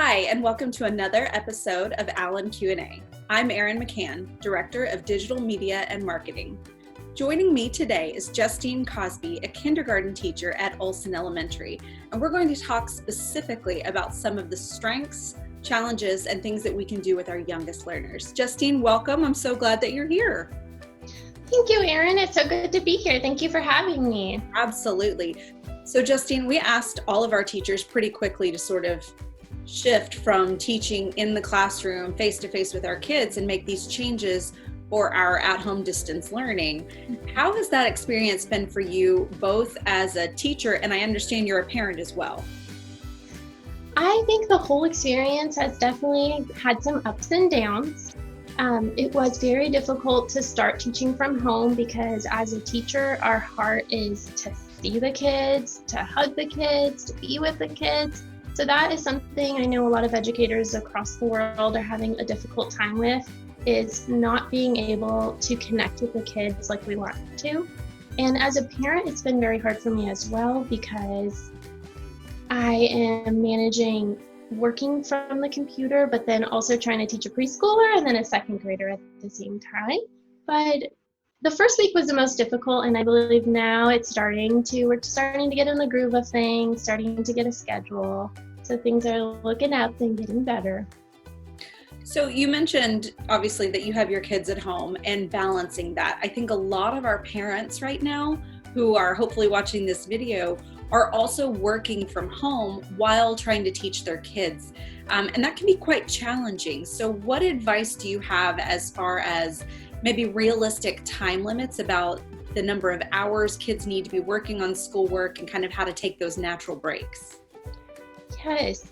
Hi, and welcome to another episode of Allen Q&A. I'm Erin McCann, Director of Digital Media and Marketing. Joining me today is Justine Cosby, a kindergarten teacher at Olson Elementary, and we're going to talk specifically about some of the strengths, challenges, and things that we can do with our youngest learners. Justine, welcome. I'm so glad that you're here. Thank you, Erin. It's so good to be here. Thank you for having me. Absolutely. So Justine, we asked all of our teachers pretty quickly to sort of shift from teaching in the classroom face-to-face with our kids and make these changes for our at-home distance learning. How has that experience been for you, both as a teacher and I understand you're a parent as well? I think the whole experience has definitely had some ups and downs. It was very difficult to start teaching from home because as a teacher, our heart is to see the kids, to hug the kids, to be with the kids. So that is something I know a lot of educators across the world are having a difficult time with, is not being able to connect with the kids like we want to. And as a parent, it's been very hard for me as well because I am managing working from the computer, but then also trying to teach a preschooler and then a second grader at the same time. But the first week was the most difficult, and I believe now we're starting to get in the groove of things, starting to get a schedule. So things are looking up and getting better. So you mentioned obviously that you have your kids at home and balancing that. I think a lot of our parents right now who are hopefully watching this video are also working from home while trying to teach their kids. And that can be quite challenging. So what advice do you have as far as maybe realistic time limits about the number of hours kids need to be working on schoolwork and kind of how to take those natural breaks? Yes.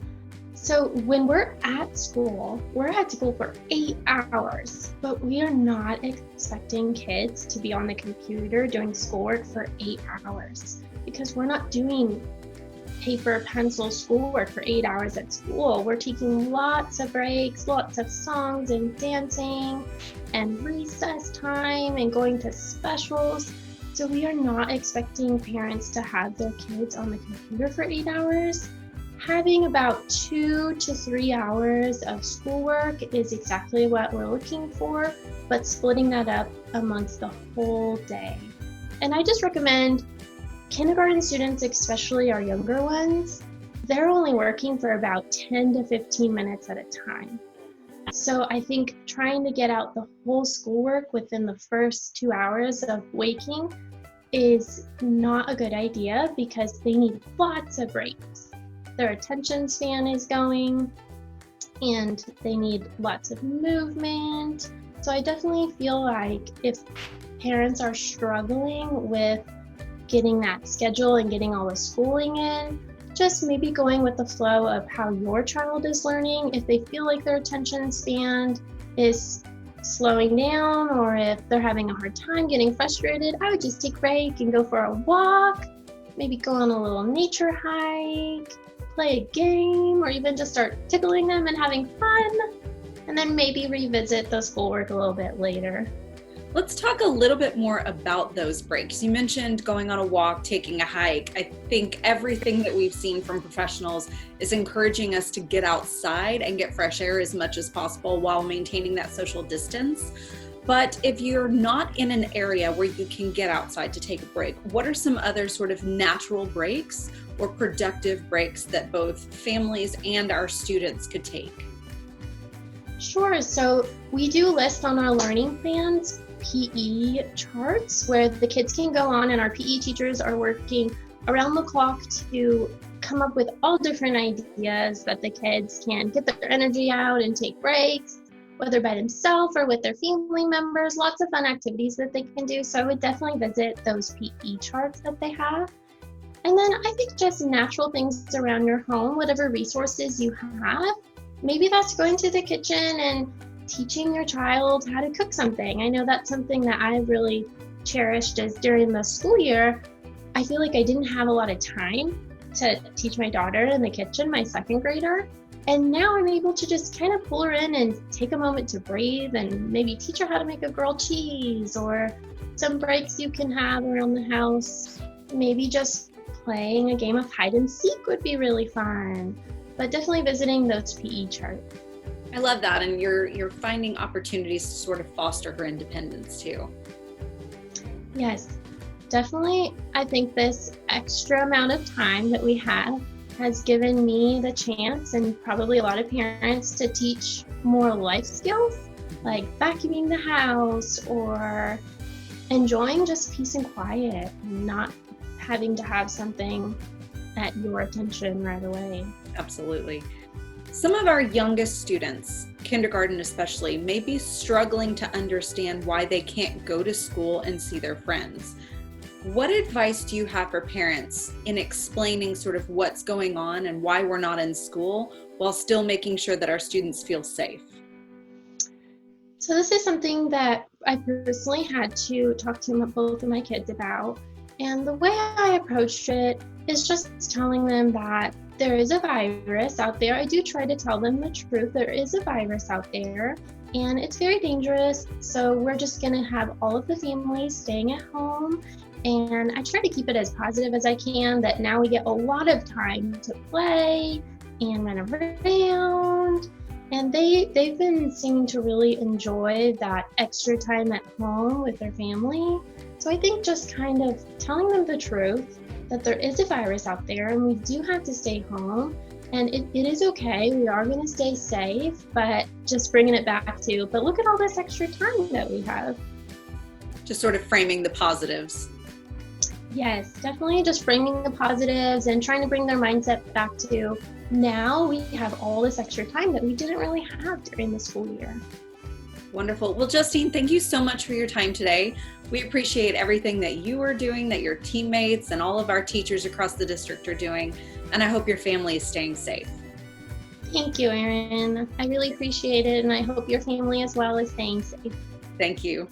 So when we're at school for 8 hours, but we are not expecting kids to be on the computer doing schoolwork for 8 hours because we're not doing paper, pencil schoolwork for 8 hours at school. We're taking lots of breaks, lots of songs and dancing and recess time and going to specials. So we are not expecting parents to have their kids on the computer for 8 hours. Having about 2 to 3 hours of schoolwork is exactly what we're looking for, but splitting that up amongst the whole day. And I just recommend kindergarten students, especially our younger ones, they're only working for about 10 to 15 minutes at a time. So I think trying to get out the whole schoolwork within the first 2 hours of waking is not a good idea because they need lots of breaks. Their attention span is going and they need lots of movement. So I definitely feel like if parents are struggling with getting that schedule and getting all the schooling in, just maybe going with the flow of how your child is learning. If they feel like their attention span is slowing down or if they're having a hard time getting frustrated, I would just take a break and go for a walk, maybe go on a little nature hike, play a game, or even just start tickling them and having fun, and then maybe revisit the schoolwork a little bit later. Let's talk a little bit more about those breaks. You mentioned going on a walk, taking a hike. I think everything that we've seen from professionals is encouraging us to get outside and get fresh air as much as possible while maintaining that social distance. But if you're not in an area where you can get outside to take a break, what are some other sort of natural breaks or productive breaks that both families and our students could take? Sure. So we do list on our learning plans PE charts where the kids can go on and our PE teachers are working around the clock to come up with all different ideas that the kids can get their energy out and take breaks, whether by themselves or with their family members, lots of fun activities that they can do. So I would definitely visit those PE charts that they have. And then I think just natural things around your home, whatever resources you have, maybe that's going to the kitchen and teaching your child how to cook something. I know that's something that I really cherished as during the school year, I feel like I didn't have a lot of time to teach my daughter in the kitchen, my second grader. And now I'm able to just kind of pull her in and take a moment to breathe and maybe teach her how to make a grilled cheese or some breaks you can have around the house. Maybe just playing a game of hide and seek would be really fun. but definitely visiting those PE charts. I love that. And you're finding opportunities to sort of foster her independence too. Yes, definitely. I think this extra amount of time that we have has given me the chance, and probably a lot of parents, to teach more life skills like vacuuming the house or enjoying just peace and quiet, not having to have something at your attention right away. Absolutely. Some of our youngest students, kindergarten especially, may be struggling to understand why they can't go to school and see their friends. What advice do you have for parents in explaining sort of what's going on and why we're not in school while still making sure that our students feel safe? So this is something that I personally had to talk to both of my kids about. And the way I approached it is just telling them that there is a virus out there. I do try to tell them the truth. There is a virus out there and it's very dangerous. So we're just going to have all of the families staying at home. And I try to keep it as positive as I can, that now we get a lot of time to play and run around. And they've been seeming to really enjoy that extra time at home with their family. So I think just kind of telling them the truth, that there is a virus out there and we do have to stay home, and it is okay. We are going to stay safe, but just bringing it back to, but look at all this extra time that we have. Just sort of framing the positives. Yes, definitely just framing the positives and trying to bring their mindset back to, now we have all this extra time that we didn't really have during the school year. Wonderful. Well, Justine, thank you so much for your time today. We appreciate everything that you are doing, that your teammates and all of our teachers across the district are doing, and I hope your family is staying safe. Thank you, Erin. I really appreciate it, and I hope your family as well is staying safe. Thank you.